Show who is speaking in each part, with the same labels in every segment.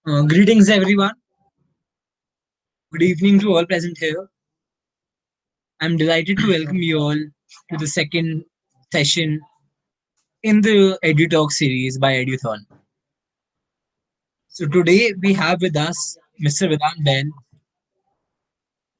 Speaker 1: Greetings, everyone. Good evening to all present here. I'm delighted to welcome you all to the second session in the EduTalk series by Eduthon. So today we have with us Mr. Vedant Bahel.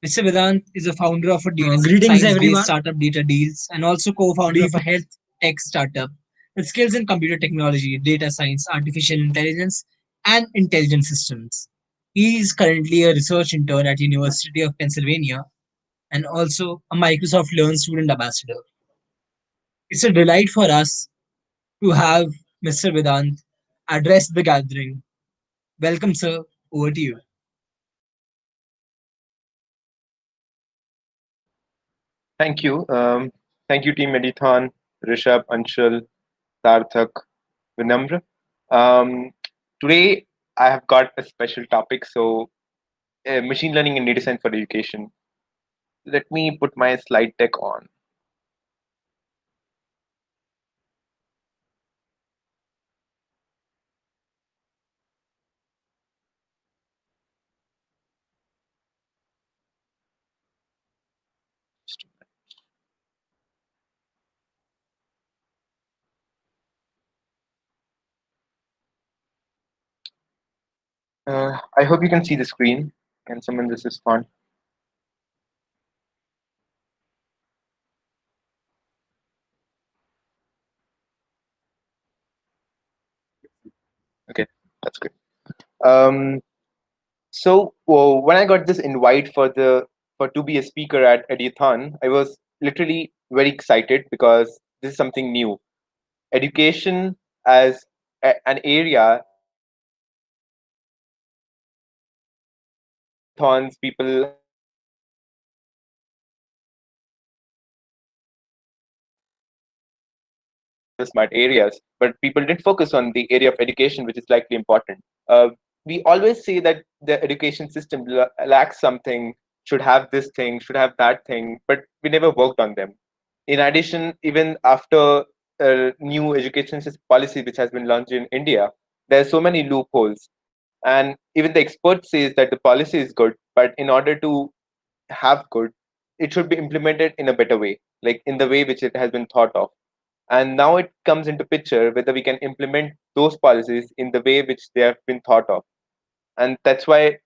Speaker 1: Mr. Vedant is a founder of a
Speaker 2: Greetings,
Speaker 1: science-based
Speaker 2: everyone.
Speaker 1: startup Data Deals and also co-founder of a health tech startup with skills in computer technology, data science, artificial intelligence, and intelligent systems. He is currently a research intern at University of Pennsylvania and also a Microsoft Learn student ambassador. It's a delight for us to have Mr. Vedant address the gathering. Welcome, sir. Over to you.
Speaker 3: Thank you. Thank you, Team Eduthon, Rishabh, Anshul, Sarthak, Vinamra. Um, Today, I have got a special topic. So, machine learning and data science for education. Let me put my slide deck on. I hope you can see the screen. Can someone just respond? Okay, that's good. Um, so when I got this invite for to be a speaker at Eduthon, I was literally very excited because this is something new. Education as an area thons people the smart areas, but people didn't focus on the area of education, which is likely important. We always say that the education system lacks something, should have this thing, should have that thing, but we never worked on them. In addition, even after a new education policy which has been launched in India, there are so many loopholes. And even the expert says that the policy is good, but in order to have good, it should be implemented in a better way, like in the way which it has been thought of. And now it comes into picture whether we can implement those policies in the way which they have been thought of. And that's why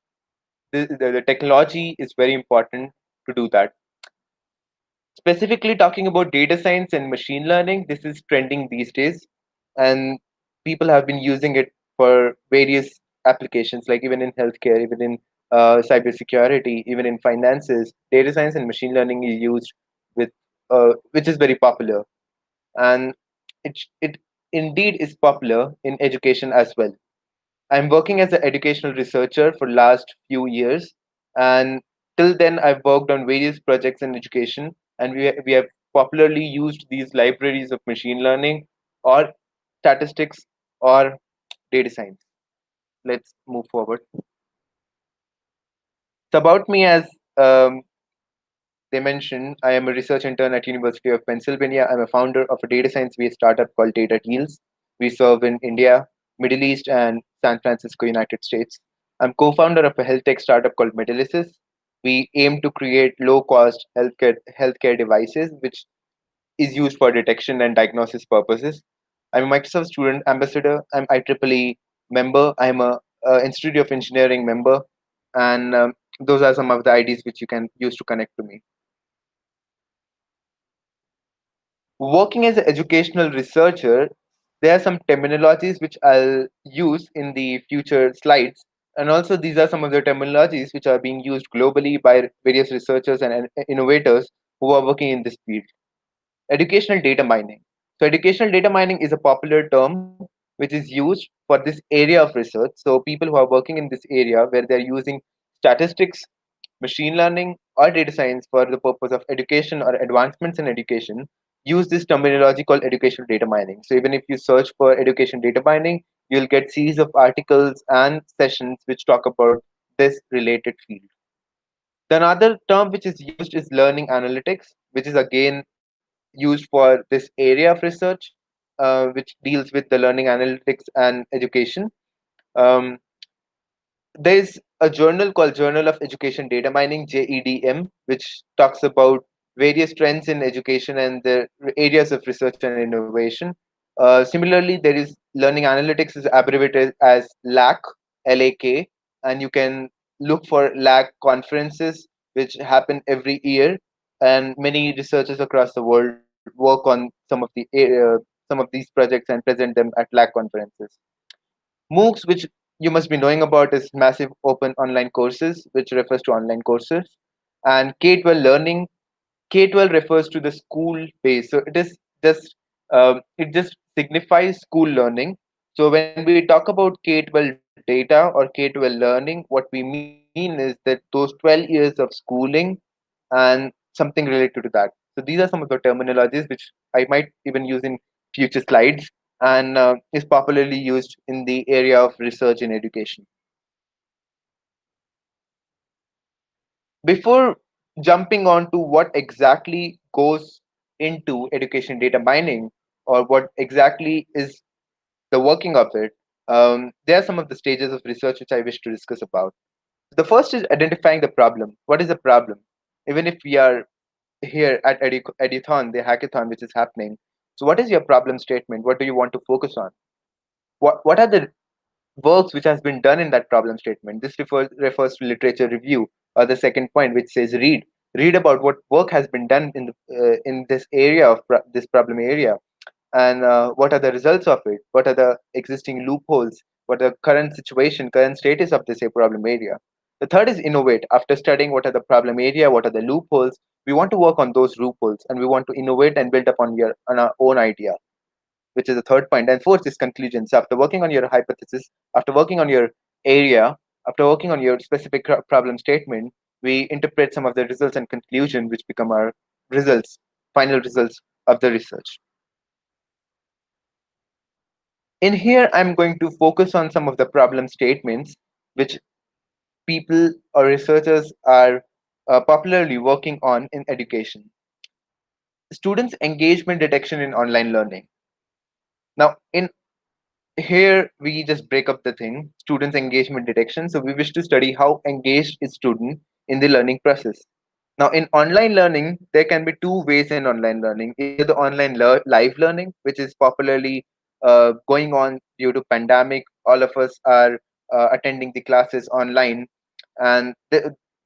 Speaker 3: the technology is very important to do that. Specifically talking about data science and machine learning, this is trending these days, and people have been using it for various applications, like even in healthcare, even in cybersecurity, even in finances. Data science and machine learning is used with, which is very popular, and it indeed is popular in education as well. I'm working as an educational researcher for last few years, and till then I've worked on various projects in education, and we have popularly used these libraries of machine learning or statistics or data science. Let's move forward. So about me, as um, they mentioned, I am a research intern at University of Pennsylvania. I'm a founder of a data science-based startup called Data Deals. We serve in India, Middle East, and San Francisco, United States. I'm co-founder of a health tech startup called Medalysis. We aim to create low-cost healthcare devices, which is used for detection and diagnosis purposes. I'm a Microsoft student ambassador. I'm IEEE member. I'm a Institute of Engineering member, and those are some of the IDs which you can use to connect to me. Working as an educational researcher, there are some terminologies which I'll use in the future slides. And also, these are some of the terminologies which are being used globally by various researchers and innovators who are working in this field. Educational data mining. So, educational data mining is a popular term which is used for this area of research. So, people who are working in this area where they're using statistics, machine learning, or data science for the purpose of education or advancements in education use this terminology called educational data mining. So even if you search for education data mining, you'll get series of articles and sessions which talk about this related field. The another term which is used is learning analytics, which is again used for this area of research, which deals with the learning analytics and education. Um, There's a journal called Journal of Education Data Mining, JEDM, which talks about various trends in education and the areas of research and innovation. Similarly, there is learning analytics is abbreviated as LAC, LAK, and you can look for LAC conferences which happen every year, and many researchers across the world work on some of these projects and present them at LAC conferences. MOOCs, which you must be knowing about, is massive open online courses, which refers to online courses. And K-12 learning, K-12 refers to the school base. So just it just signifies school learning. So when we talk about K-12 data or K-12 learning, what we mean is that those 12 years of schooling and something related to that. So these are some of the terminologies which I might even use in future slides, and is popularly used in the area of research in education. Before jumping on to what exactly goes into education data mining, or what exactly is the working of it, there are some of the stages of research which I wish to discuss about. The first is identifying the problem. What is the problem? Even if we are here at Eduthon, the hackathon which is happening, so what is your problem statement? What do you want to focus on? What are the works which has been done in that problem statement? This refers to literature review, or the second point which says read about what work has been done in this area of this problem area, and what are the results of it, what are the existing loopholes, what are the current situation, current status of this problem area. The third is innovate. After studying what are the problem area, what are the loopholes, we want to work on those loopholes, and we want to innovate and build upon on our own idea, which is the third point. And fourth is conclusions. After working on your hypothesis, after working on your area, after working on your specific problem statement, we interpret some of the results and conclusion, which become our results, final results of the research. In here, I'm going to focus on some of the problem statements which people or researchers are popularly working on in education. Students' engagement detection in online learning. Now, in here we just break up the thing, students engagement detection. So we wish to study how engaged is student in the learning process. Now in online learning there can be two ways in online learning, either the online live learning, which is popularly going on due to pandemic. All of us are attending the classes online, and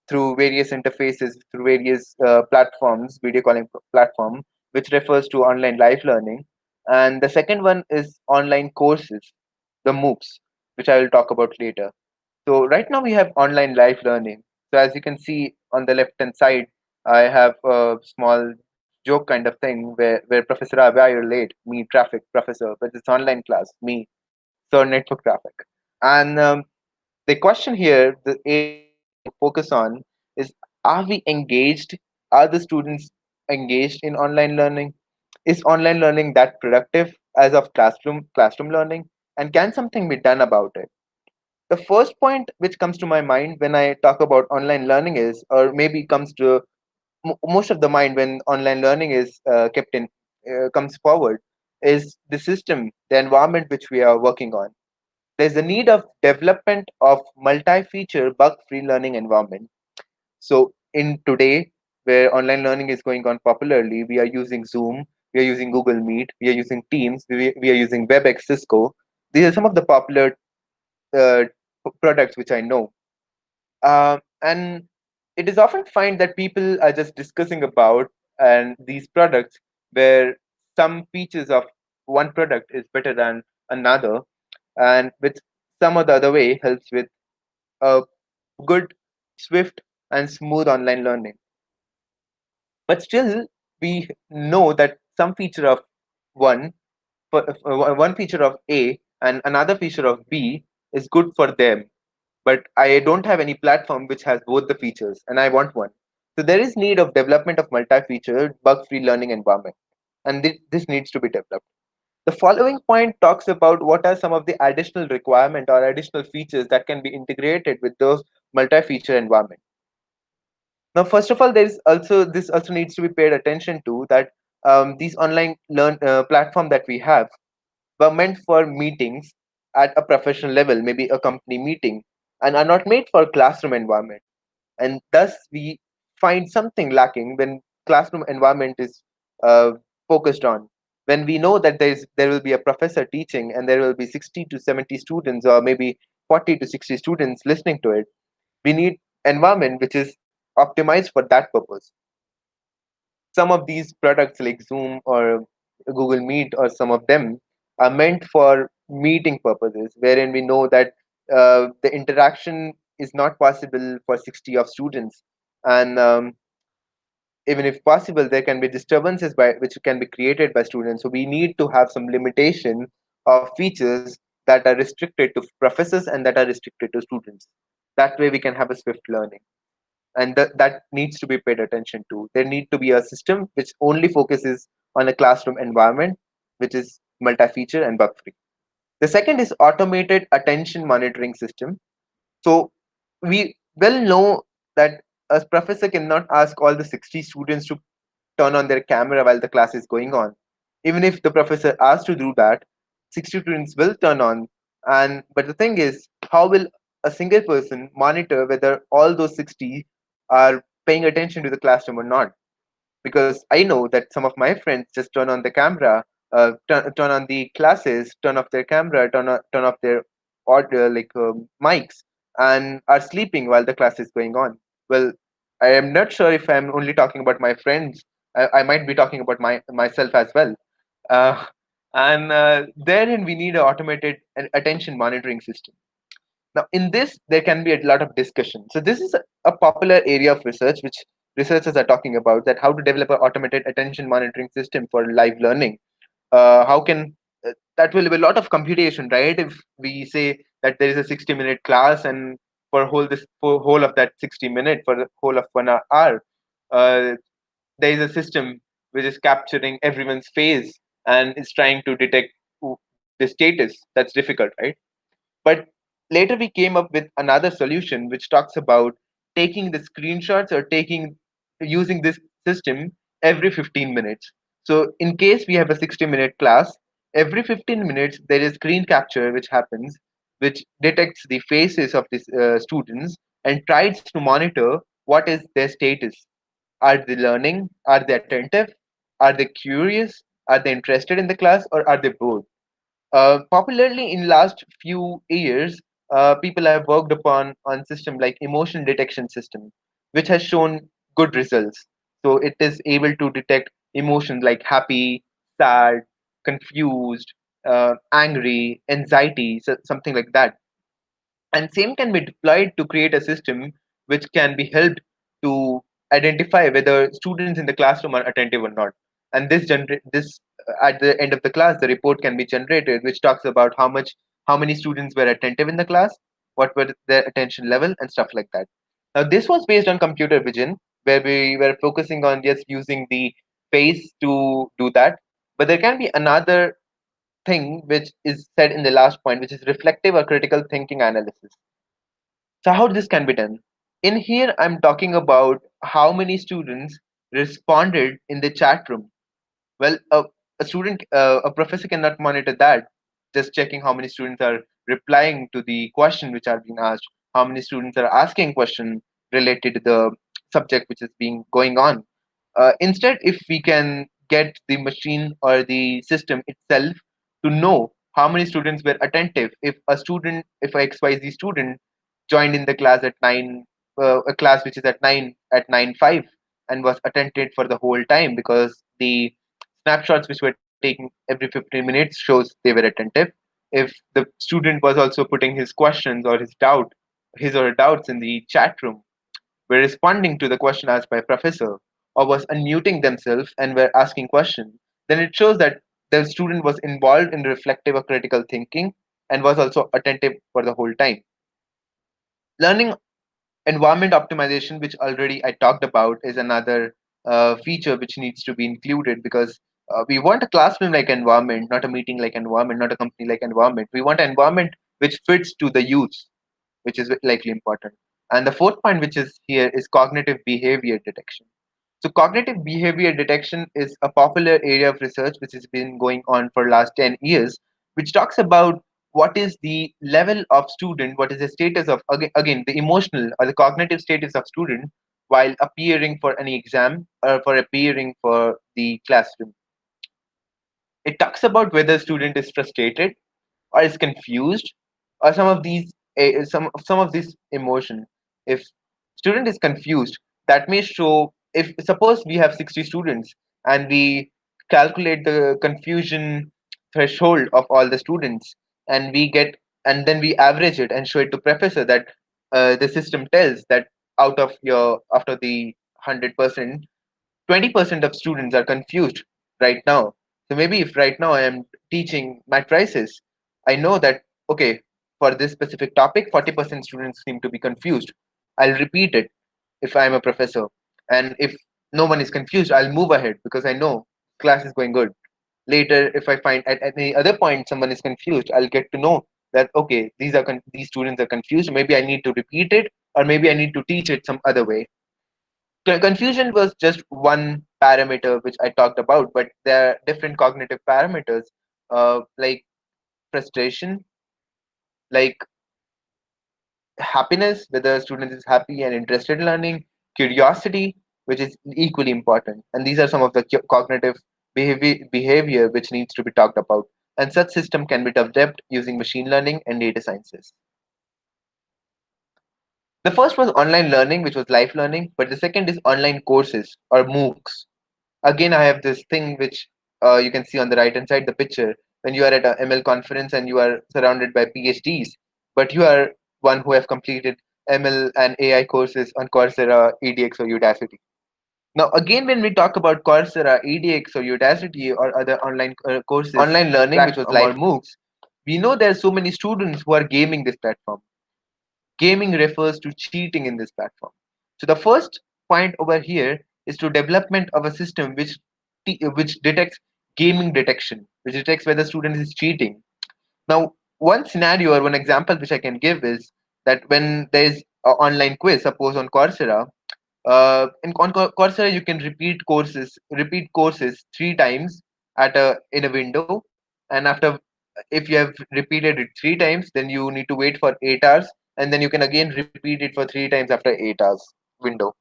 Speaker 3: through various interfaces, through various platforms, video calling platform, which refers to online live learning. And the second one is online courses, the MOOCs, which I will talk about later. So right now we have online live learning. So as you can see on the left hand side, I have a small joke kind of thing where Professor, why you're late? Me, traffic, professor, but it's online class. Me, sir, network traffic. And the question here, the area which I want to focus on is: are we engaged? Are the students engaged in online learning? Is online learning that productive as of classroom learning? And can something be done about it? The first point which comes to my mind when I talk about online learning is, or maybe comes to most of the mind when online learning is kept in comes forward, is the system, the environment which we are working on. There's the need of development of multi-feature bug-free learning environment. So in today, where online learning is going on popularly, we are using Zoom, we are using Google Meet, we are using Teams, we are using WebEx, Cisco. These are some of the popular uh, products which I know. And it is often find that people are just discussing about and these products where some features of one product is better than another, and which some or the other way helps with a good, swift, and smooth online learning. But still, we know that some feature of one, one feature of A and another feature of B is good for them, but I don't have any platform which has both the features, and I want one. So there is need of development of multi-featured bug-free learning environment, and this needs to be developed. The following point talks about what are some of the additional requirement or additional features that can be integrated with those multi-feature environment. Now, first of all, there's also this also needs to be paid attention to that these online learn platform that we have were meant for meetings at a professional level, maybe a company meeting. and are not made for classroom environment. And thus we find something lacking when classroom environment is uh, focused on. When we know that there will be a professor teaching and there will be 60 to 70 students or maybe 40 to 60 students listening to it, we need environment which is optimized for that purpose. Some of these products like Zoom or Google Meet or some of them are meant for meeting purposes, wherein we know that the interaction is not possible for 60 of students. And even if possible, there can be disturbances by which can be created by students. So we need to have some limitation of features that are restricted to professors and that are restricted to students. That way we can have a swift learning, and that needs to be paid attention to. There need to be a system which only focuses on a classroom environment, which is multi-feature and bug-free. The second is automated attention monitoring system. So we well know that a professor cannot ask all the 60 students to turn on their camera while the class is going on. Even if the professor asks to do that, 60 students will turn on. And but the thing is, how will a single person monitor whether all those 60 are paying attention to the classroom or not? Because I know that some of my friends just turn on the camera, turn on the classes, turn off their camera, turn off their audio mics, and are sleeping while the class is going on. Well, I am not sure if I'm only talking about my friends. I might be talking about myself as well. Uh, and therein we need an automated attention monitoring system. Now, in this, there can be a lot of discussion. So, this is a popular area of research which researchers are talking about, that how to develop an automated attention monitoring system for live learning. How can that will be a lot of computation, right? If we say that there is a 60-minute class, and for whole of that 60 minute, for the whole of 1 hour, uh, there is a system which is capturing everyone's face and is trying to detect the status. That's difficult, right? But later we came up with another solution which talks about taking the screenshots or taking using this system every 15 minutes. So in case we have a 60-minute class, every 15 minutes there is screen capture which happens, which detects the faces of the students and tries to monitor what is their status. Are they learning? Are they attentive? Are they curious? Are they interested in the class, or are they bored? Popularly in last few years, people have worked upon on system like emotion detection system, which has shown good results. So it is able to detect emotions like happy, sad, confused, angry, anxiety, so something like that. And same can be deployed to create a system which can be helped to identify whether students in the classroom are attentive or not. And this at the end of the class, the report can be generated, which talks about how many students were attentive in the class, what were their attention level, and stuff like that. Now this was based on computer vision, where we were focusing on just using the face to do that. But there can be another thing which is said in the last point, which is reflective or critical thinking analysis. So how this can be done? In here, I'm talking about how many students responded in the chat room. Well, a professor cannot monitor that. Just checking how many students are replying to the question which are being asked, how many students are asking question related to the subject which is being going on. Instead, if we can get the machine or the system itself to know how many students were attentive, if a XYZ student joined in the class at a class which is at 9:05 and was attentive for the whole time, because the snapshots which were taken every 15 minutes shows they were attentive. If the student was also putting his questions or his or her doubts in the chat room, were responding to the question asked by professor, or was unmuting themselves and were asking questions, then it shows that the student was involved in reflective or critical thinking and was also attentive for the whole time. Learning environment optimization, which already I talked about, is another feature which needs to be included, because we want a classroom like environment, not a meeting like environment, not a company like environment. We want an environment which fits to the use, which is likely important. And the fourth point, which is here, is cognitive behavior detection. So cognitive behavior detection is a popular area of research which has been going on for last 10 years, which talks about what is the level of student, what is the status of, again the emotional or the cognitive status of student while appearing for any exam or for appearing for the classroom. It talks about whether student is frustrated or is confused or some of these emotion. If student is confused, that may show, if suppose we have 60 students and we calculate the confusion threshold of all the students, and we get, and then we average it and show it to professor, that the system tells that out of your, after the 100%, 20% of students are confused right now. So maybe if right now I am teaching matrices, I know that, okay, for this specific topic, 40% students seem to be confused. I'll repeat it if I'm a professor. And if no one is confused, I'll move ahead because I know class is going good. Later, if I find at any other point someone is confused, I'll get to know that, okay, these students are confused. Maybe I need to repeat it, or maybe I need to teach it some other way. Confusion was just one parameter which I talked about, but there are different cognitive parameters, like frustration, like happiness, whether a student is happy and interested in learning, curiosity, which is equally important. And these are some of the cognitive behavior which needs to be talked about. And such system can be developed using machine learning and data sciences. The first was online learning, which was life learning, but the second is online courses or MOOCs. Again, I have this thing which you can see on the right hand side, the picture, when you are at a ML conference and you are surrounded by PhDs, but you are one who have completed ML and AI courses on Coursera, EDX, or Udacity. Now, again, when we talk about Coursera, EDX, or Udacity, or other online courses, online learning, which was live MOOCs, we know there are so many students who are gaming this platform. Gaming refers to cheating in this platform. So the first point over here is to development of a system which detects gaming detection, which detects whether student is cheating. Now, one scenario or one example which I can give is that when there is an online quiz, suppose on Coursera, Coursera you can repeat courses 3 times at a in a window, and after, if you have repeated it 3 times, then you need to wait for 8 hours, and then you can again repeat it for 3 times after 8 hours window.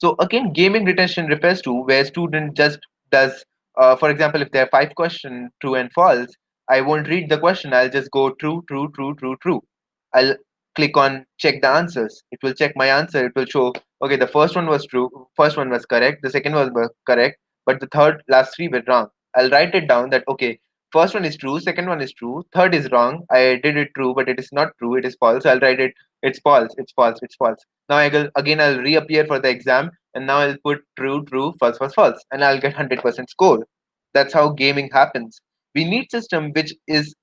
Speaker 3: So again, gaming retention refers to where student just does, for example, if there are 5 questions, true and false, I won't read the question. I'll just go true, true, true, true, true. I'll click on check the answers. It will check my answer. It will show, okay, the first one was true, first one was correct, the second one was correct, but the third, last three were wrong. I'll write it down that, okay, first one is true, second one is true, third is wrong. I did it true, but it is not true. It is false. I'll write it. It's false. It's false. It's false. Now I'll reappear for the exam, and now I'll put true, true, false, false, false, and I'll get 100% score. That's how gaming happens. We need system which is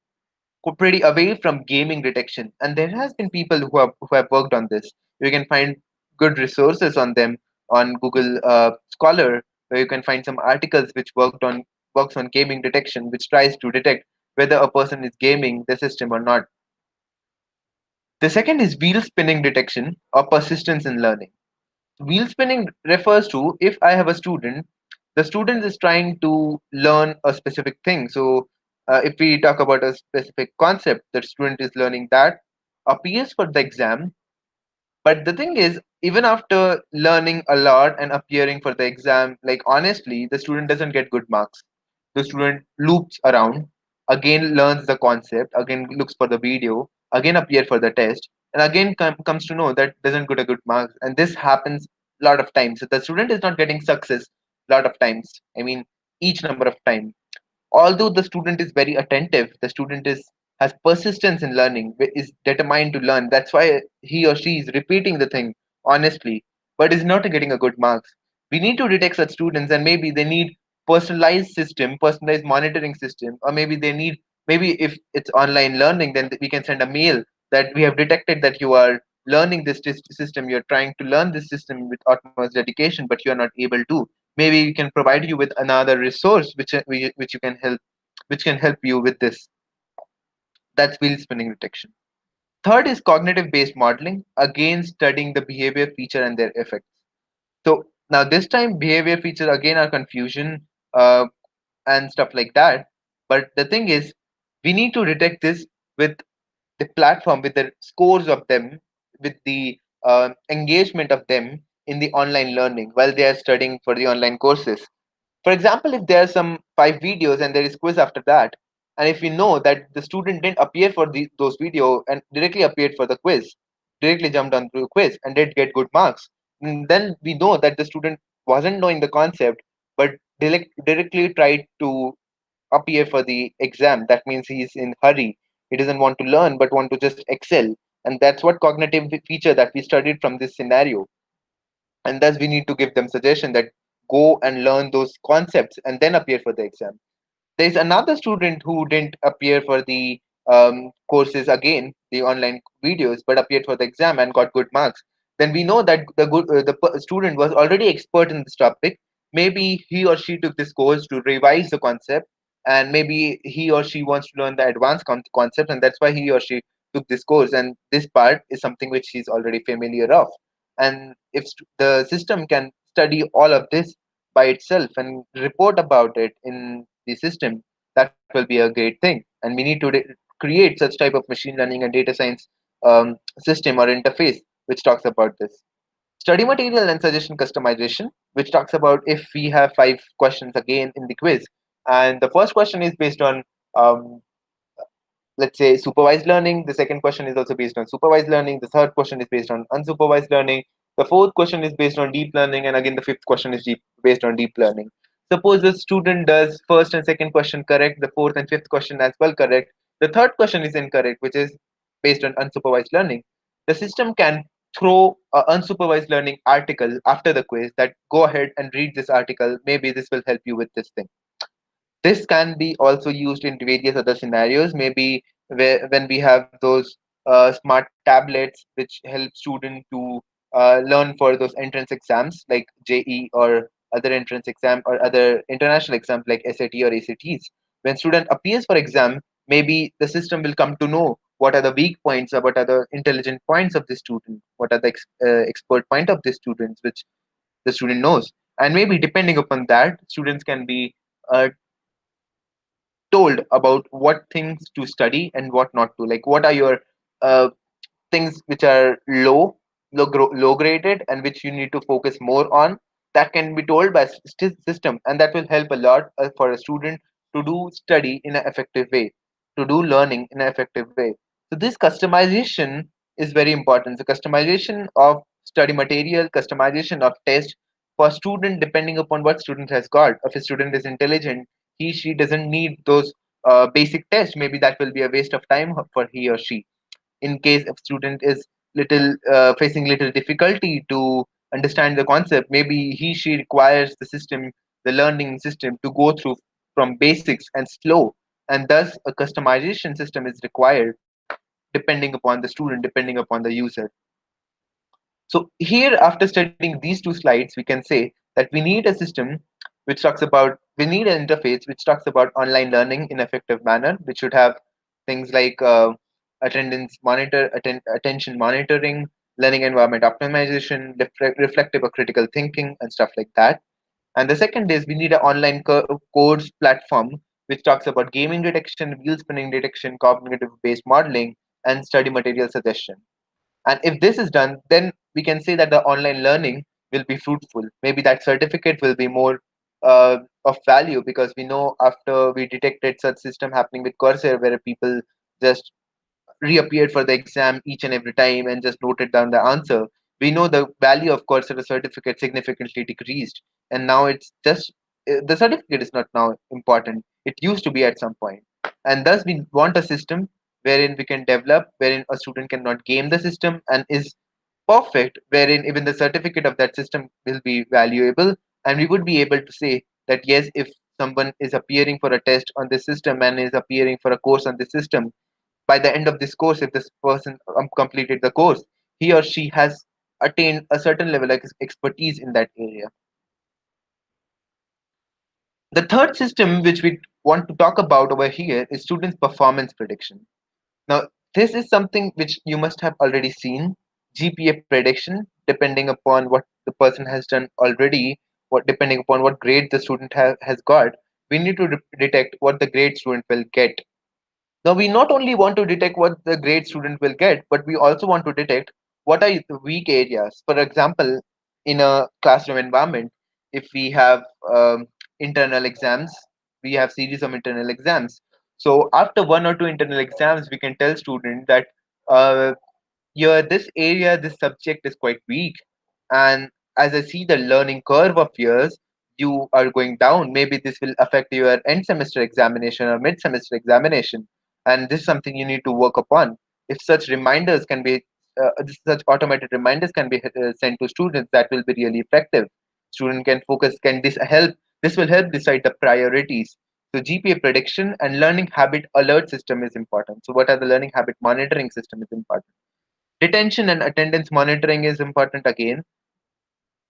Speaker 3: pretty away from gaming detection, and there has been people who have worked on this. You can find good resources on them on Google Scholar, where you can find some articles which works on gaming detection, which tries to detect whether a person is gaming the system or not. The second is wheel spinning detection or persistence in learning. Wheel spinning refers to, if I have a student, the student is trying to learn a specific thing. So, if we talk about a specific concept, the student is learning that, appears for the exam, but the thing is, even after learning a lot and appearing for the exam, like honestly, the student doesn't get good marks. The student loops around, again learns the concept, again looks for the video, again appear for the test, and again comes to know that doesn't get a good marks. And this happens a lot of times. So the student is not getting success a lot of times. I mean, each number of time, although the student is very attentive, the student is has persistence in learning, is determined to learn. That's why he or she is repeating the thing honestly, but is not getting a good marks. We need to detect such students, and maybe they need personalized system, personalized monitoring system, or maybe they need, maybe if it's online learning, then we can send a mail that we have detected that you are learning this system, you're trying to learn this system with utmost dedication, but you are not able to. Maybe we can provide you with another resource which you can help, which can help you with this. That's wheel spinning detection. Third is cognitive based modeling, again studying the behavior feature and their effects. So now this time behavior features again are confusion, and stuff like that. But the thing is, We need to detect this with the platform, with the scores of them, with the engagement of them in the online learning while they are studying for the online courses. For example, if there are some 5 videos and there is quiz after that, and if we know that the student didn't appear for those video and directly appeared for the quiz, directly jumped on the quiz and did get good marks, then we know that the student wasn't knowing the concept, but directly tried to appear for the exam. That means he's in hurry. He doesn't want to learn but want to just excel. And that's what cognitive feature that we studied from this scenario. And thus we need to give them suggestion that go and learn those concepts and then appear for the exam. There's another student who didn't appear for the courses again, the online videos, but appeared for the exam and got good marks. Then we know that student was already expert in this topic. Maybe he or she took this course to revise the concept, and maybe he or she wants to learn the advanced concept, and that's why he or she took this course. And this part is something which he's already familiar of. And if the system can study all of this by itself and report about it in the system, that will be a great thing. And we need to create such type of machine learning and data science system or interface which talks about this. Study material and suggestion customization, which talks about if we have 5 questions again in the quiz, and the first question is based on um, let's say supervised learning. The second question is also based on supervised learning. The third question is based on unsupervised learning. The fourth question is based on deep learning, and again the fifth question is based on deep learning. Suppose the student does first and second question correct, the fourth and fifth question as well correct, the third question is incorrect, which is based on unsupervised learning. The system can throw an unsupervised learning article after the quiz that go ahead and read this article, maybe this will help you with this thing. This can be also used in various other scenarios, maybe when we have those smart tablets which help students to learn for those entrance exams like JE or other entrance exam or other international exams like SAT or ACTs. When student appears for exam, maybe the system will come to know what are the weak points or what are the intelligent points of the student, what are the expert point of the students which the student knows. And maybe depending upon that, students can be told about what things to study and what not to, like what are your uh, things which are low graded and which you need to focus more on. That can be told by system, and that will help a lot for a student to do study in an effective way, to do learning in an effective way. So this customization is very important. The customization of study material, customization of test for student depending upon what student has got. If a student is intelligent, he she doesn't need those basic tests. Maybe that will be a waste of time for he or she. In case a student is little facing little difficulty to understand the concept, maybe he she requires the system, the learning system to go through from basics and slow, and thus a customization system is required depending upon the student, depending upon the user. So here, after studying these 2 slides, we can say that we need a system which talks about, we need an interface which talks about online learning in effective manner, which should have things like attention monitoring, learning environment optimization, reflective or critical thinking, and stuff like that. And the second is we need an online course platform which talks about gaming detection, wheel spinning detection, cognitive based modeling, and study material suggestion. And if this is done, then we can say that the online learning will be fruitful. Maybe that certificate will be more of value, because we know after we detected such system happening with Coursera, where people just reappeared for the exam each and every time and just noted down the answer, we know the value of Coursera certificate significantly decreased. And now it's just the certificate is not now important. It used to be at some point. And thus, we want a system wherein we can develop, wherein a student cannot game the system and is perfect, wherein even the certificate of that system will be valuable. And we would be able to say that yes, if someone is appearing for a test on this system and is appearing for a course on this system, by the end of this course, if this person completed the course, he or she has attained a certain level of expertise in that area. The third system which we want to talk about over here is students' performance prediction. Now, this is something which you must have already seen. GPA prediction, depending upon what the person has done already, what depending upon what grade the student has got, we need to detect what the grade student will get. Now, we not only want to detect what the grade student will get, but we also want to detect what are the weak areas. For example, in a classroom environment, if we have internal exams, we have series of internal exams. So after one or two internal exams, we can tell student that uh, here this area, this subject is quite weak, and as I see the learning curve of yours, you are going down. Maybe this will affect your end semester examination or mid semester examination, and this is something you need to work upon. If such reminders can be such automated reminders can be sent to students, that will be really effective. Student can focus. Can this help? This will help decide the priorities. So GPA prediction and learning habit alert system is important. So what are the learning habit monitoring system is important. Detention and attendance monitoring is important again.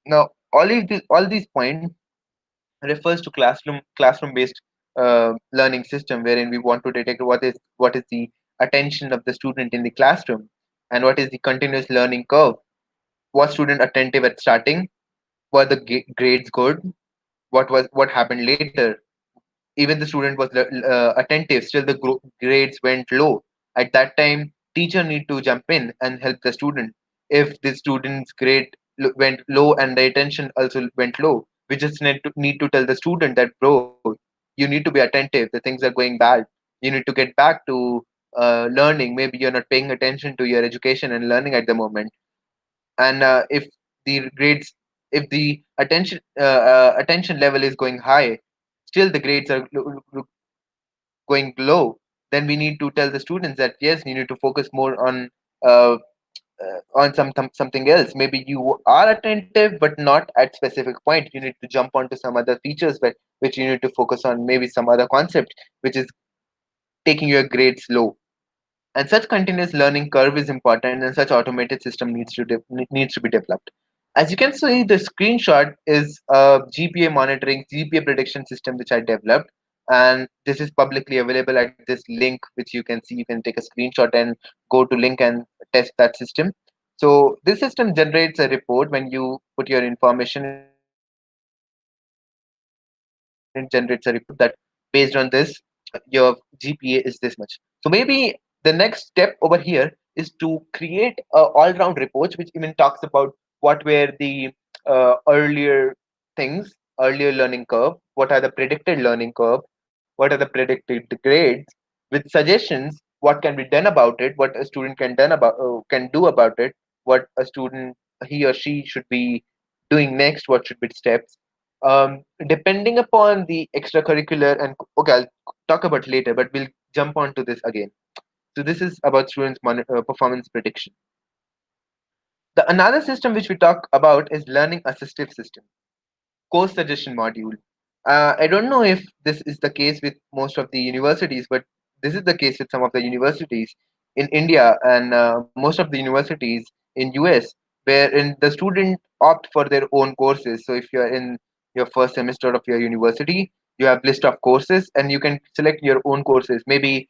Speaker 3: Now, all these points refers to classroom based learning system, wherein we want to detect what is the attention of the student in the classroom, and what is the continuous learning curve. Was student attentive at starting? Were the grades good? What happened later? Even the student was attentive, still the grades went low. At that time, teacher need to jump in and help the student. If the student's grade went low and the attention also went low, we just need to tell the student that, bro, you need to be attentive, the things are going bad, you need to get back to learning. Maybe you're not paying attention to your education and learning at the moment. And if the grades if the attention level is going high, still the grades are going low, then we need to tell the students that yes, you need to focus more uh, on something else. Maybe you are attentive but not at specific point. You need to jump onto some other features which you need to focus on, maybe some other concept which is taking your grades low. And such continuous learning curve is important, and such automated system needs to be developed. As you can see, the screenshot is a GPA monitoring, GPA prediction system which I developed, and this is publicly available at this link, which you can see. You can take a screenshot and go to link and test that system. So this system generates a report when you put your information. It generates a report that based on this, your GPA is this much. So maybe the next step over here is to create all-round reports, which even talks about what were the earlier things, earlier learning curve, what are the predicted learning curve, what are the predicted grades, with suggestions what can be done about it, what a student can do about it, what a student, he or she, should be doing next, what should be the steps. Depending upon the extracurricular, and okay, I'll talk about it later, but we'll jump on to this again. So this is about students' performance prediction. The another system which we talk about is learning assistive system, course suggestion module. I don't know if this is the case with most of the universities, but this is the case with some of the universities in India, and most of the universities in US, wherein the student opt for their own courses. So if you're in your first semester of your university, you have list of courses and you can select your own courses. Maybe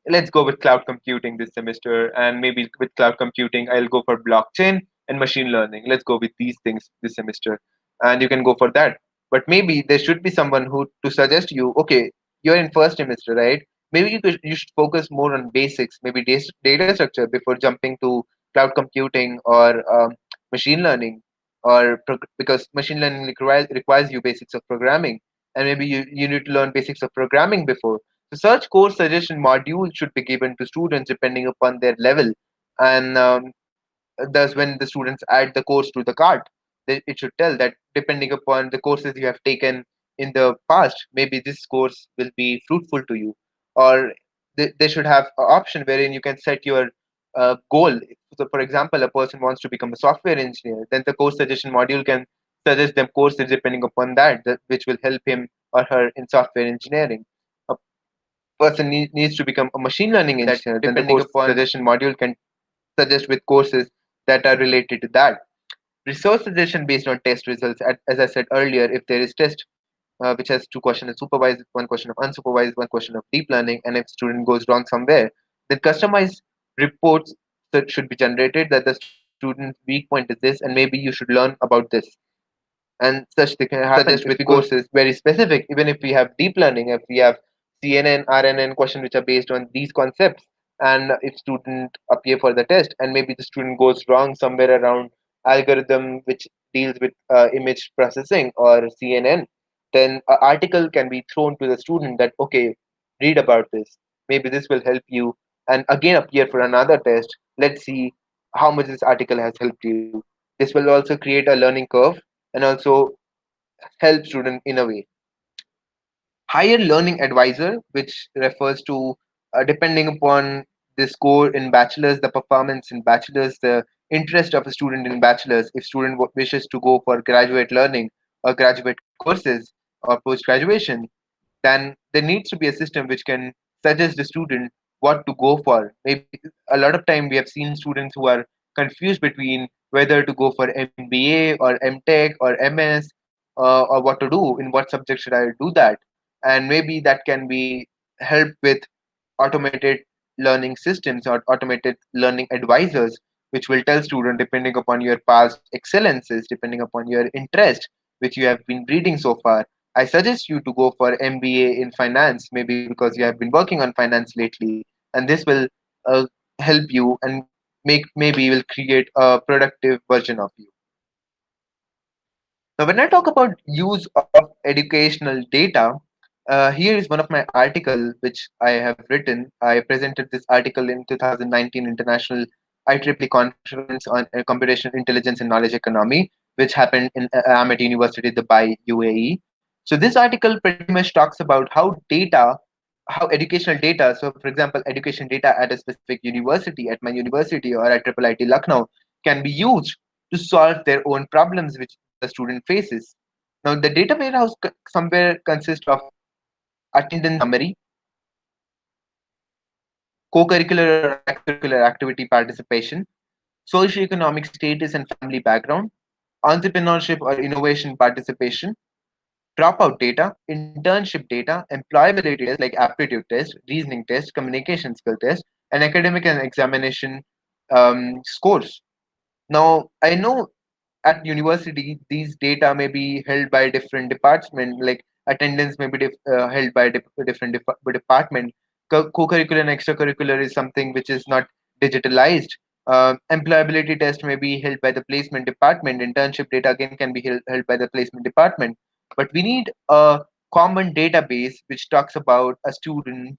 Speaker 3: let's go with cloud computing this semester, and maybe with cloud computing I'll go for blockchain and machine learning. Let's go with these things this semester, and you can go for that. But maybe there should be someone who to suggest you, okay, you're in first semester, right? Maybe you should focus more on basics, maybe data structure, before jumping to cloud computing or machine learning, or because machine learning requires you basics of programming, and maybe you need to learn basics of programming before. So such course suggestion module should be given to students depending upon their level, and thus when the students add the course to the cart, it should tell that depending upon the courses you have taken in the past, maybe this course will be fruitful to you. Or they should have an option wherein you can set your goal. So for example, a person wants to become a software engineer, then the course suggestion module can suggest them courses depending upon which will help him or her in software engineering. A person needs to become a machine learning engineer, then the
Speaker 2: Depending
Speaker 3: course
Speaker 2: upon
Speaker 3: suggestion module can suggest with courses that are related to that. Resource suggestion based on test results. As I said earlier, if there is test which has two questions of supervised, one question of unsupervised, one question of deep learning, and if student goes wrong somewhere, then customized reports that should be generated that the student's weak point is this, and maybe you should learn about this. And such thing can happen
Speaker 2: suggest
Speaker 3: if
Speaker 2: with
Speaker 3: we go
Speaker 2: courses
Speaker 3: very specific. Even if we have deep learning, if we have CNN, RNN question which are based on these concepts. And if student appear for the test and maybe the student goes wrong somewhere around algorithm which deals with image processing or CNN, then an article can be thrown to the student that okay, read about this. Maybe this will help you, and again appear for another test. Let's see how much this article has helped you. This will also create a learning curve and also help student in a way. Higher learning advisor, which refers to depending upon the score in bachelor's, the performance in bachelor's, the interest of a student in bachelor's. If student wishes to go for graduate learning or graduate courses or post graduation, then there needs to be a system which can suggest the student what to go for. Maybe a lot of time we have seen students who are confused between whether to go for MBA or MTech or MS, or what to do, in what subject should I do that. And maybe that can be helped with automated learning systems or automated learning advisors, which will tell student depending upon your past excellences, depending upon your interest which you have been reading so far, I suggest you to go for MBA in finance, maybe because you have been working on finance lately, and this will uh, help you and maybe will create a productive version of you. Now, when I talk about use of educational data, here is one of my article which I have written. I presented this article in 2019 International IEEE Conference on Computational Intelligence and Knowledge Economy, which happened in Ahmed University, Dubai, UAE. So this article pretty much talks about how educational data. So, for example, education data at a specific university, at my university or at IIIT Lucknow, can be used to solve their own problems which the student faces. Now, the data warehouse somewhere consists of attendance summary, co-curricular or extracurricular activity participation, socioeconomic status and family background, entrepreneurship or innovation participation, dropout data, internship data, employability tests like aptitude test, reasoning test, communication skill test, and academic and examination scores. Now, I know at university these data may be held by different department, like attendance may be held by different department. Co-curricular and extracurricular is something which is not digitalized. Employability test may be held by the placement department. Internship data again can be held by the placement department. But we need a common database which talks about a student.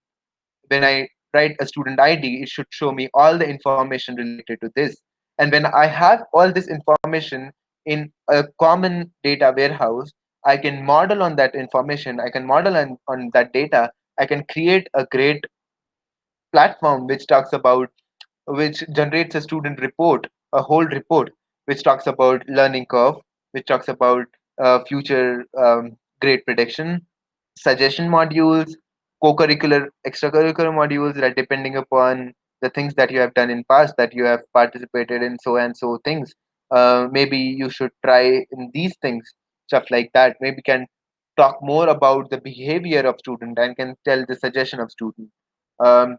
Speaker 3: When I write a student ID, it should show me all the information related to this. And when I have all this information in a common data warehouse, I can model on that information, I can model on that data, I can create a great platform which talks about, which generates a student report, a whole report, which talks about learning curve, which talks about future grade prediction, suggestion modules, co-curricular, extracurricular modules that depending upon the things that you have done in past, that you have participated in so and so things. Maybe you should try in these things, stuff like that. Maybe can talk more about the behavior of student and can tell the suggestion of student. Um,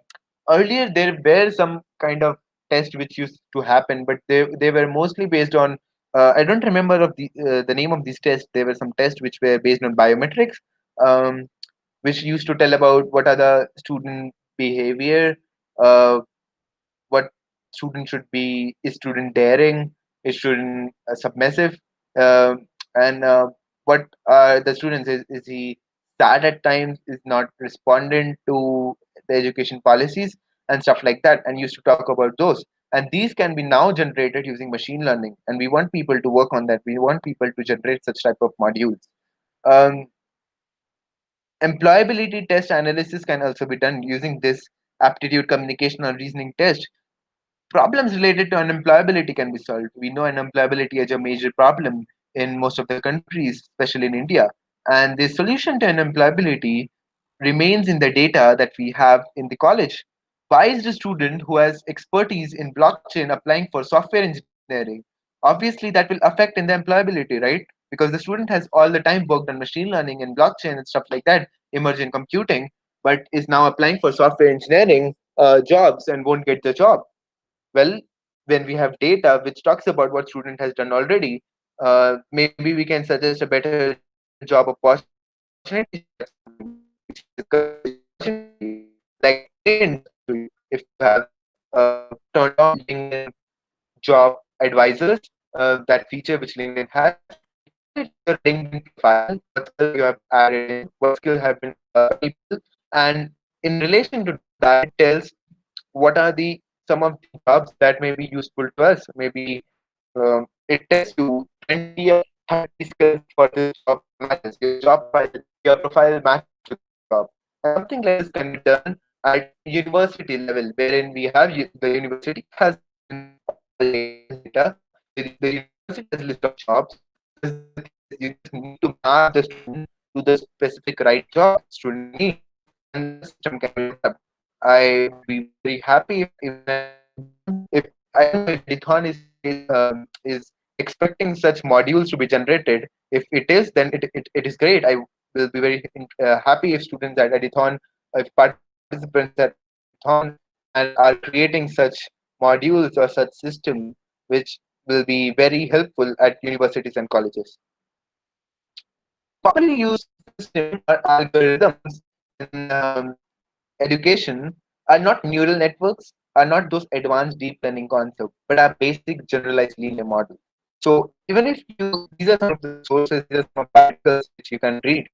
Speaker 3: Earlier, there were some kind of tests which used to happen, but they were mostly based on. I don't remember of the name of these tests. There were some tests which were based on biometrics, um, which used to tell about what are the student behavior, uh, what student should be, is student daring, is student submissive, and what are the students, is he sad at times, is not respondent to the education policies and stuff like that, and used to talk about those. And these can be now generated using machine learning, and we want people to work on that. We want people to generate such type of modules. um, Employability test analysis can also be done using this aptitude, communication, or reasoning test. Problems related to unemployability can be solved. We know unemployability is a major problem in most of the countries, especially in India. And the solution to unemployability remains in the data that we have in the college. Why is the student who has expertise in blockchain applying for software engineering? Obviously, that will affect in the employability, right? Because the student has all the time worked on machine learning and blockchain and stuff like that, emergent computing, but is now applying for software engineering jobs and won't get the job. Well, when we have data which talks about what student has done already, maybe we can suggest a better job opportunity to that student, which is correct, which is logical. industry to you. If you have turned on LinkedIn job advisors, that feature which LinkedIn has, it updates your LinkedIn profile, what skill you have added in, what skill have been available, and in relation to that, it tells what are the some of the jobs that may be useful to us. Maybe it tells you 20 of 30 skills for this job matches. Your profile matches to this job. And something like this can be done at university level, wherein we have the university has given all the data, has data. The university has a list of jobs. Just the thing is, you just need to map the student to the specific right job student needs, and the system can be looked up. I would be very happy if even Edithon, if I don't know if Edithon is expecting such modules to be generated. If it is, then it is great. I will be very happy if students at Edithon, if participants at Edithon and are creating such modules or such system, which will be very helpful at universities and colleges. Commonly used system or algorithms in education are not neural networks, are not those advanced deep learning concepts, but are basic generalized linear models. So even if you, these are some of the resources, these are some of the articles which you can read,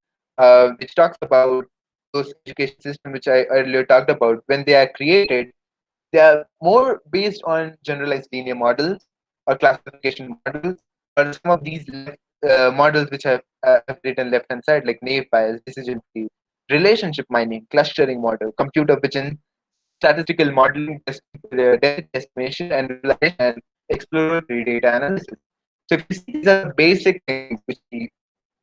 Speaker 3: which talks about those education systems which I earlier talked about. When they are created, they are more based on generalized linear models or classification models, or some of these left models which have written left hand side, like naive bias, decision tree, relationship mining, clustering model, computer vision, statistical modeling, density estimation, and visualization, and exploratory data analysis. So if you see, these are the basic things which we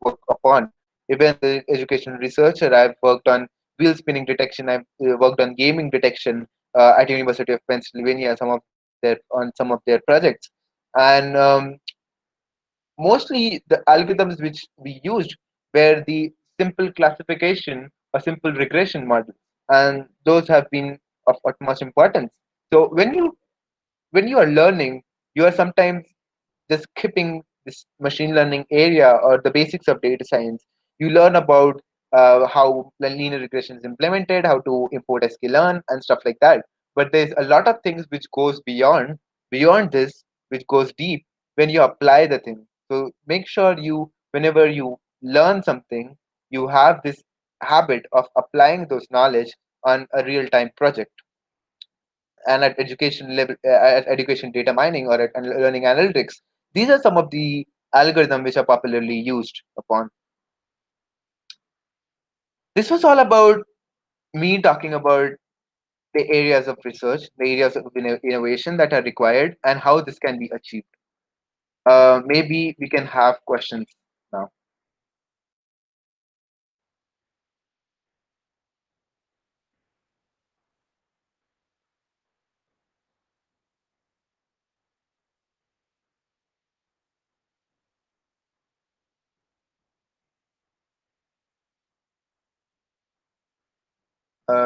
Speaker 3: work upon. Even the educational researcher, I've worked on wheel spinning detection. I've worked on gaming detection at University of Pennsylvania. Some of their projects, and mostly the algorithms which we used were the simple classification or simple regression models, and those have been of utmost importance. So when you are learning, you are sometimes just skipping this machine learning area or the basics of data science. You learn about how linear regression is implemented, how to import sklearn and stuff like that. But there's a lot of things which goes beyond this, which goes deep when you apply the thing. So make sure you, whenever you learn something, you have this habit of applying those knowledge on a real time project. And at education level, at education data mining or at learning analytics, these are some of the algorithms which are popularly used upon. This was all about me talking about the areas of research, the areas of innovation that are required, and how this can be achieved. Maybe we can have questions now.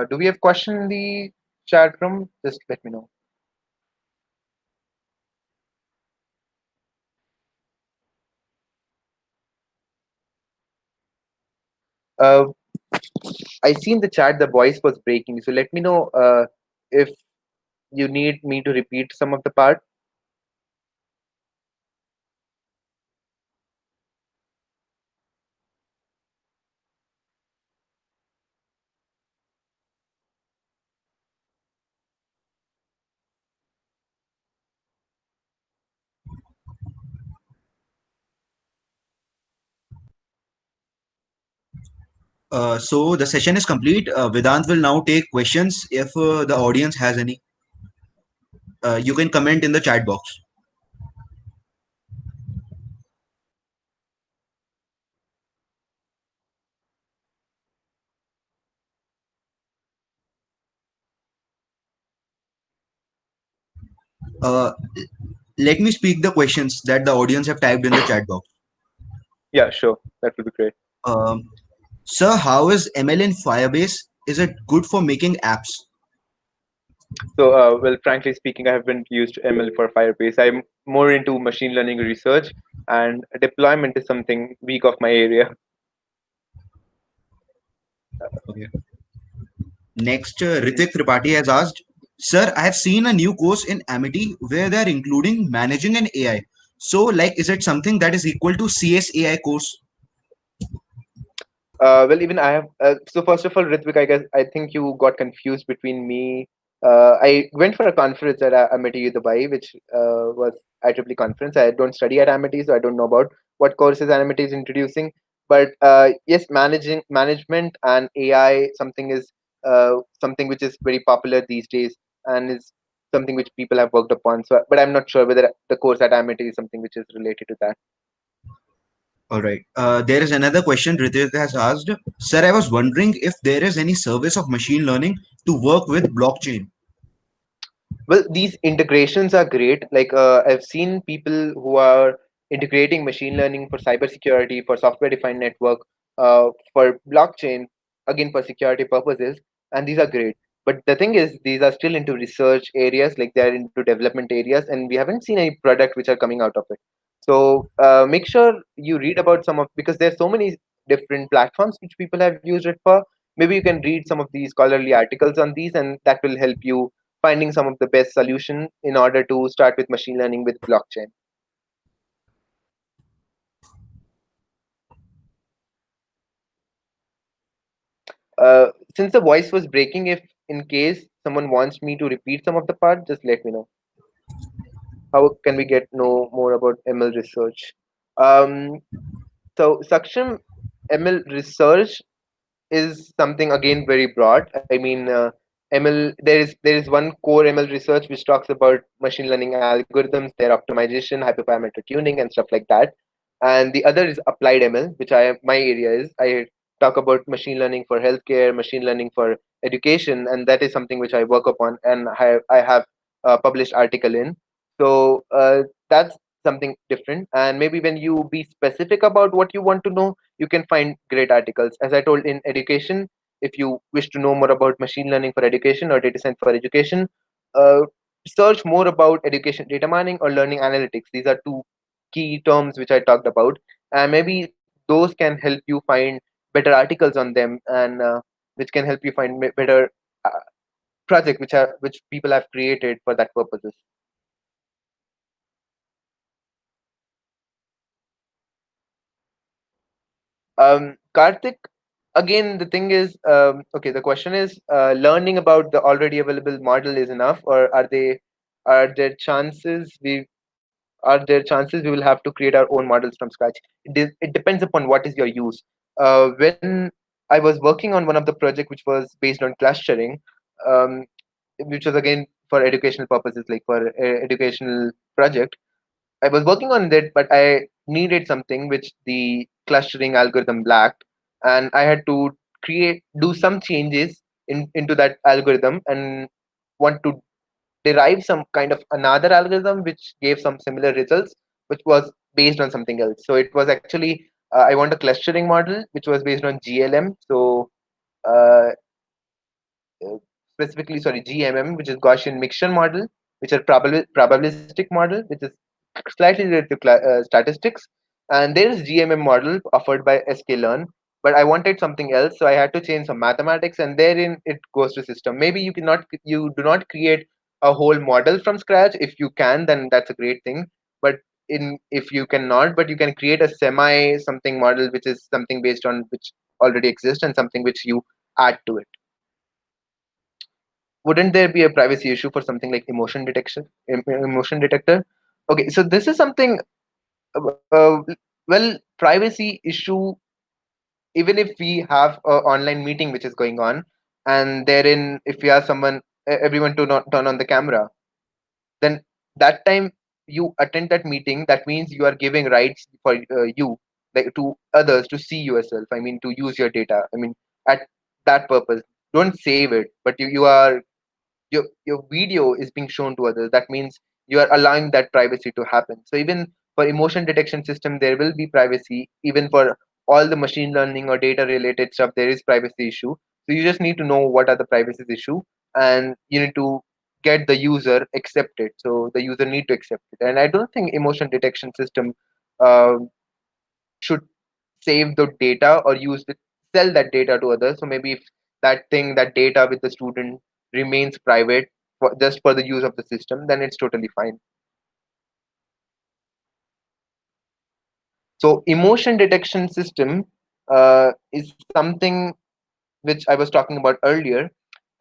Speaker 3: Do we have question in the chat room? Just let me know. Uh, I see in the chat the voice was breaking, so let me know if you need me to repeat some of the part.
Speaker 2: So the session is complete. Vedant will now take questions if the audience has any. You can comment in the chat box. Uh, Let me speak the questions that the audience have typed in the chat box.
Speaker 3: Yeah, sure. That would be great.
Speaker 2: Um, Sir, how is ML in Firebase? Is it good for making apps?
Speaker 3: So, well, frankly speaking, I haven't used ML for Firebase. I'm more into machine learning research, and deployment is something weak of my area.
Speaker 2: Okay. Next, Ritik Tripathi has asked, Sir, I have seen a new course in Amity where they are including managing an AI. So, like, is it something that is equal to CSAI course?
Speaker 3: Well, even I have. So first of all, Ritvik, I think you got confused between me. I went for a conference at Amity Dubai, which was IEEE conference. I don't study at Amity, so I don't know about what courses Amity is introducing. But yes, managing management and AI something which is very popular these days and is something which people have worked upon. So, but I'm not sure whether the course at Amity is something which is related to that.
Speaker 2: All right. There is another question Ritik has asked. Sir, I was wondering if there is any service of machine learning to work with blockchain.
Speaker 3: Well, these integrations are great. Like I've seen people who are integrating machine learning for cybersecurity, for software-defined network, for blockchain, again for security purposes, and these are great. But the thing is, these are still into research areas, like they're into development areas, and we haven't seen any product which are coming out of it. So make sure you read about some of because there's so many different platforms which people have used it for. Maybe you can read some of these scholarly articles on these, and that will help you finding some of the best solution in order to start with machine learning with blockchain. Since the voice was breaking, if in case someone wants me to repeat some of the part, just let me know. How can we get know more about ML research? Um, so Saksham, ML research is something again very broad. I mean, ML there is one core ML research which talks about machine learning algorithms, their optimization, hyperparameter tuning, and stuff like that. And the other is applied ML, which my area is. I talk about machine learning for healthcare, machine learning for education, and that is something which I work upon and I have published article in. So that's something different. And maybe when you be specific about what you want to know, you can find great articles. As I told in education, if you wish to know more about machine learning for education or data science for education, uh, search more about education data mining or learning analytics. These are two key terms which I talked about, and maybe those can help you find better articles on them, and which can help you find better uh, project which people have created for that purposes. Karthik, again, the thing is, okay, the question is, learning about the already available model is enough, or are there chances we will have to create our own models from scratch? It depends upon what is your use. When I was working on one of the project which was based on clustering, um, which was again for educational purposes, like for educational project, I was working on it, but I needed something which the clustering algorithm lacked, and I had to do some changes into that algorithm and want to derive some kind of another algorithm which gave some similar results, which was based on something else. So it was actually I want a clustering model which was based on GLM. So uh, uh, specifically, sorry, GMM, which is Gaussian mixture model, which are probabilistic model, which is slightly related to statistics. And there is GMM model offered by sklearn, but I wanted something else, so I had to change some mathematics, and therein it goes to system. Maybe you do not create a whole model from scratch. If you can, then that's a great thing. But in if you cannot, but you can create a semi something model, which is something based on which already exists and something which you add to it. Wouldn't there be a privacy issue for something like emotion detector? Okay, so this is something well, privacy issue, even if we have a online meeting which is going on, and therein if we ask everyone to not turn on the camera, then that time you attend that meeting, that means you are giving rights for you, like to others, to see yourself, I mean to use your data, I mean at that purpose. Don't save it, but you are your video is being shown to others. That means you are allowing that privacy to happen. So even for emotion detection system, there will be privacy. Even for all the machine learning or data related stuff, there is privacy issue. So you just need to know what are the privacy issue, and you need to get the user accept it. So the user need to accept it. And I don't think emotion detection system uh, should save the data or sell that data to others. So maybe if that thing, that data with the student remains private just for the use of the system, then it's totally fine. So emotion detection system is something which I was talking about earlier,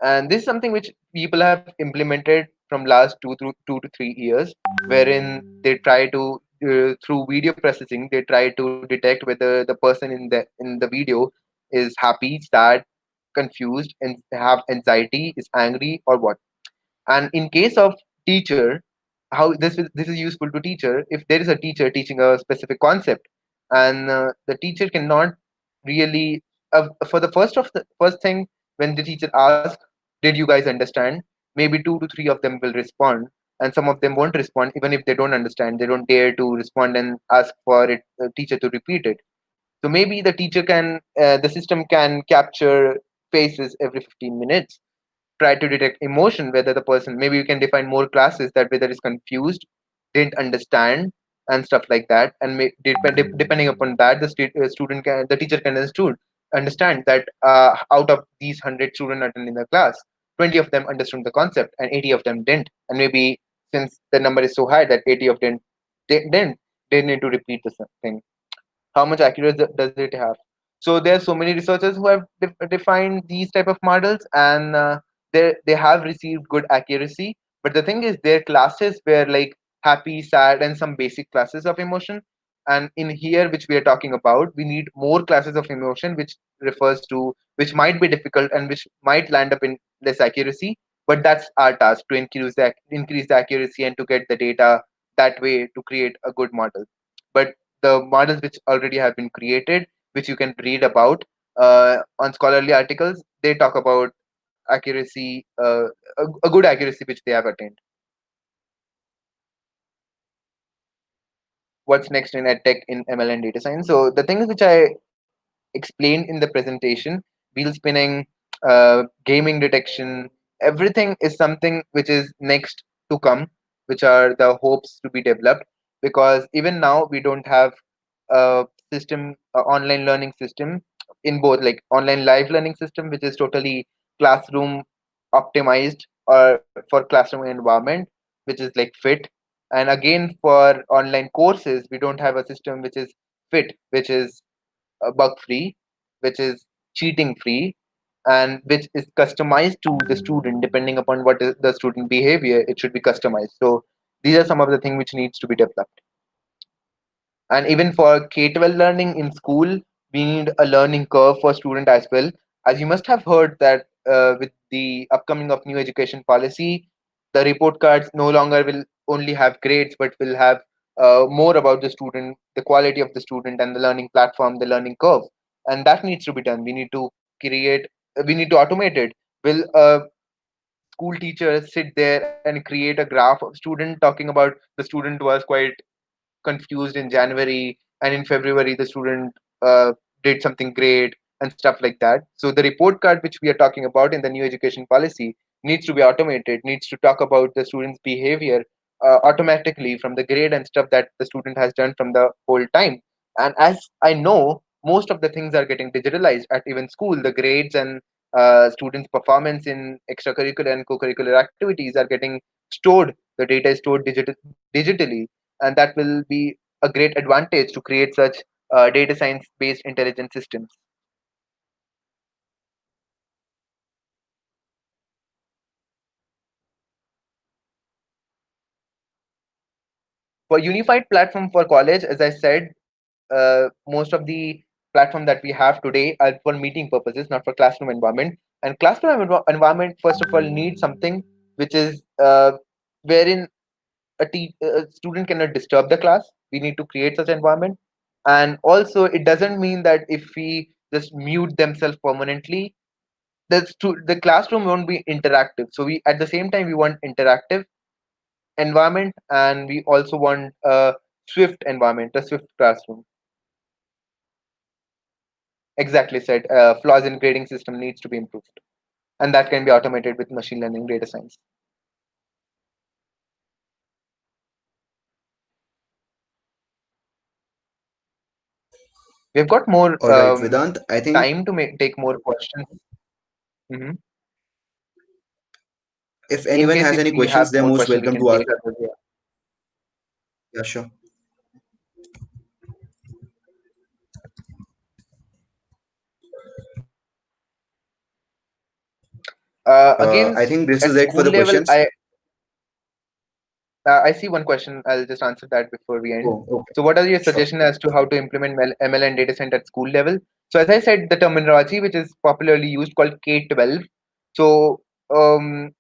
Speaker 3: and this is something which people have implemented from last 2 to 3 years, wherein they try to through video processing they try to detect whether the person in the video is happy, sad, confused, and have anxiety, is angry, or what. And in case of teacher, how this is useful to teacher. If there is a teacher teaching a specific concept, and the teacher cannot really for the first thing, when the teacher asks, did you guys understand, maybe 2 to 3 of them will respond, and some of them won't respond. Even if they don't understand, they don't dare to respond and ask for it teacher to repeat it. So maybe the system can capture faces every 15 minutes, try to detect emotion, whether the person, maybe you can define more classes that whether is confused, didn't understand, and stuff like that. And depending upon that, student can the teacher can understand that out of these 100 students attending the class, 20 of them understood the concept and 80 of them didn't. And maybe since the number is so high that 80 of them didn't, they need to repeat the thing. How much accuracy does it have? So there are so many researchers who have defined these type of models, and they have received good accuracy. But the thing is, their classes were like happy, sad, and some basic classes of emotion. And in here, which we are talking about, we need more classes of emotion, which refers to which might be difficult and which might land up in less accuracy. But that's our task, to increase the accuracy and to get the data that way to create a good model. But the models which already have been created, which you can read about on scholarly articles, they talk about accuracy, a good accuracy which they have attained. What's next in edtech in ML and data science? So the things which I explained in the presentation, wheel spinning, gaming detection, everything is something which is next to come, which are the hopes to be developed. Because even now we don't have a system, a online learning system in both, like online live learning system, which is totally classroom optimized or for classroom environment, which is like fit. And again, for online courses, we don't have a system which is fit, which is bug free, which is cheating free, and which is customized to the student depending upon what is the student behavior. It should be customized. So these are some of the things which needs to be developed. And even for K-12 learning in school, we need a learning curve for student as well. As you must have heard that with the upcoming of new education policy, the report cards no longer will only have grades, but will have more about the student, the quality of the student, and the learning platform, the learning curve. And that needs to be done. We need to automate it. Will school teacher sit there and create a graph of student talking about the student was quite confused in January, and in February the student did something great and stuff like that. So the report card which we are talking about in the new education policy needs to be automated, needs to talk about the student's behavior automatically from the grade and stuff that the student has done from the whole time. And as I know, most of the things are getting digitalized at even school. The grades and students' performance in extracurricular and co-curricular activities are getting stored. The data is stored digitally, and that will be a great advantage to create such data science based intelligent systems. For unified platform for college, as I said, most of the platform that we have today are for meeting purposes, not for classroom environment. And classroom environment, first of all, needs something which is wherein a student cannot disturb the class. We need to create such environment. And also, it doesn't mean that if we just mute themselves permanently, the classroom won't be interactive. So we, at the same time, we want interactive environment, and we also want a swift environment, a swift classroom. Exactly said. Flaws in grading system needs to be improved, and that can be automated with machine learning, data science. We've got more
Speaker 2: All right, Vedant, I think
Speaker 3: time to take more questions. Hmm.
Speaker 2: If
Speaker 3: In
Speaker 2: anyone
Speaker 3: case
Speaker 2: has
Speaker 3: if
Speaker 2: any
Speaker 3: we have
Speaker 2: questions, they're
Speaker 3: more
Speaker 2: most
Speaker 3: questions, we
Speaker 2: welcome
Speaker 3: can
Speaker 2: to ask.
Speaker 3: take that. But yeah.
Speaker 2: Yeah, sure.
Speaker 3: Again,
Speaker 2: I think this is
Speaker 3: at
Speaker 2: it for
Speaker 3: school
Speaker 2: the
Speaker 3: level,
Speaker 2: questions.
Speaker 3: I see one question. I'll just answer that before we end.
Speaker 2: Oh, okay.
Speaker 3: So, what are your
Speaker 2: Sure.
Speaker 3: suggestions as to how to implement ML and data science at school level? So, as I said, the terminology which is popularly used called K-12. So, um,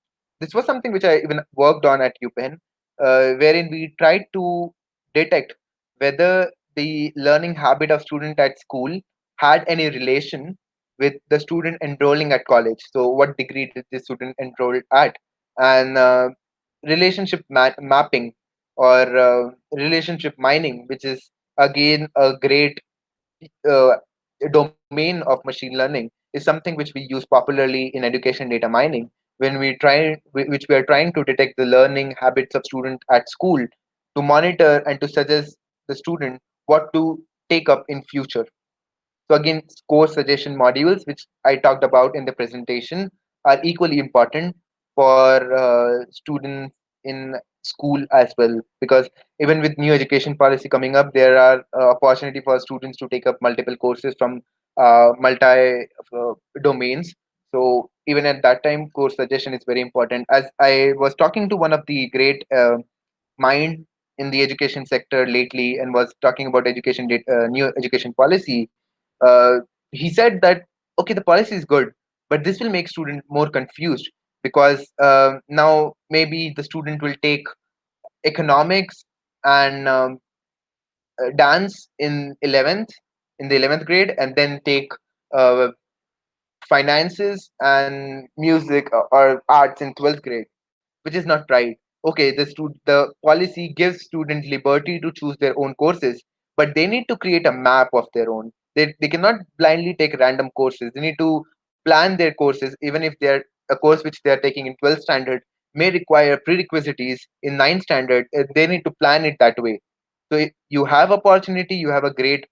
Speaker 3: this was something which I even worked on at UPenn, wherein we tried to detect whether the learning habit of student at school had any relation with the student enrolling at college. So, what degree did the student enroll at? And relationship mapping or relationship mining, which is again a great uh, domain of machine learning, is something which we use popularly in education data mining when which we are trying to detect the learning habits of student at school to monitor and to suggest the student what to take up in future. So again, course suggestion modules, which I talked about in the presentation, are equally important for students in school as well. Because even with new education policy coming up, there are opportunity for students to take up multiple courses from multi domains. So even at that time, course suggestion is very important. As I was talking to one of the great mind in the education sector lately and was talking about new education policy, uh, he said that okay, the policy is good, but this will make student more confused because now maybe the student will take economics and dance in the 11th grade, and then take uh, finances and music or arts in 12th grade, which is not right. Okay, the policy gives student liberty to choose their own courses, but they need to create a map of their own. They cannot blindly take random courses. They need to plan their courses, even if they're a course which they are taking in 12th standard may require prerequisites in ninth standard. They need to plan it that way. So if you have opportunity, you have a great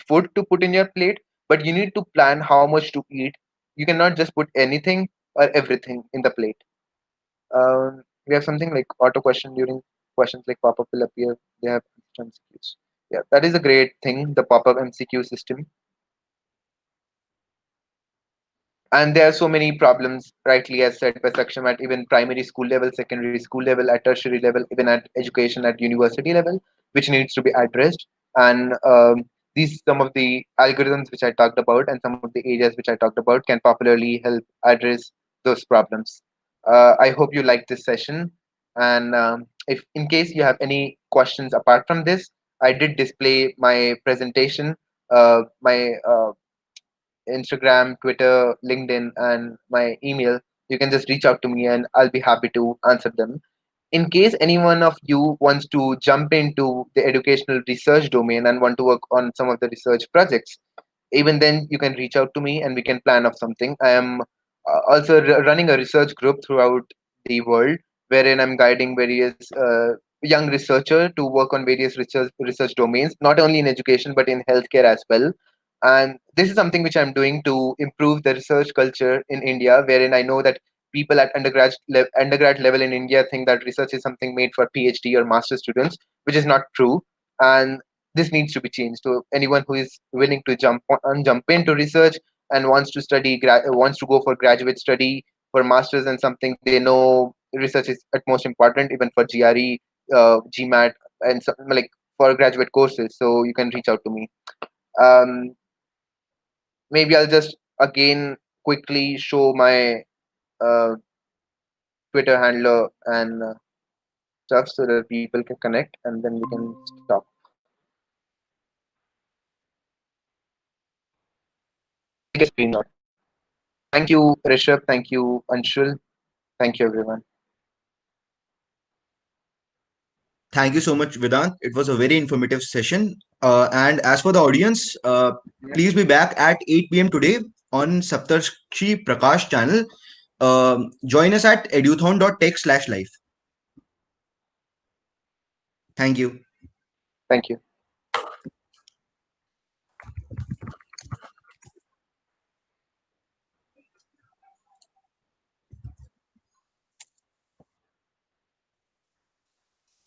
Speaker 3: food to put in your plate, but you need to plan how much to eat. You cannot just put anything or everything in the plate. We have something like auto question during questions like pop-up will appear. They have MCQs. Yeah, that is a great thing, the pop-up MCQ system. And there are so many problems, rightly as said by Saksham, at even primary school level, secondary school level, at tertiary level, even at education at university level, which needs to be addressed. And these some of the algorithms which I talked about and some of the areas which I talked about can popularly help address those problems. I hope you liked this session. And if in case you have any questions apart from this, I did display my presentation, my Instagram, Twitter, LinkedIn, and my email. You can just reach out to me and I'll be happy to answer them. In case any one of you wants to jump into the educational research domain and want to work on some of the research projects, even then you can reach out to me and we can plan of something. I am also running a research group throughout the world wherein I'm guiding various young researcher to work on various research domains, not only in education but in healthcare as well. And this is something which I'm doing to improve the research culture in India, wherein I know that people at undergrad level in India think that research is something made for PhD or master students, which is not true. And this needs to be changed. So anyone who is willing to jump into research and wants to wants to go for graduate study for masters and something, they know research is at most important, even for GRE, GMAT, and like for graduate courses. So you can reach out to me. Um, Maybe I'll just again quickly show my uh, Twitter handler and stuff so that people can connect, and then we can stop. I guess screen not. Thank you, Rishabh. Thank you, Anshul. Thank you, everyone.
Speaker 2: Thank you so much, Vedant. It was a very informative session. And as for the audience, please be back at 8 p.m. today on Saptarshi Prakash channel. Join us at eduthon.tech/live. Thank you.
Speaker 3: Thank you.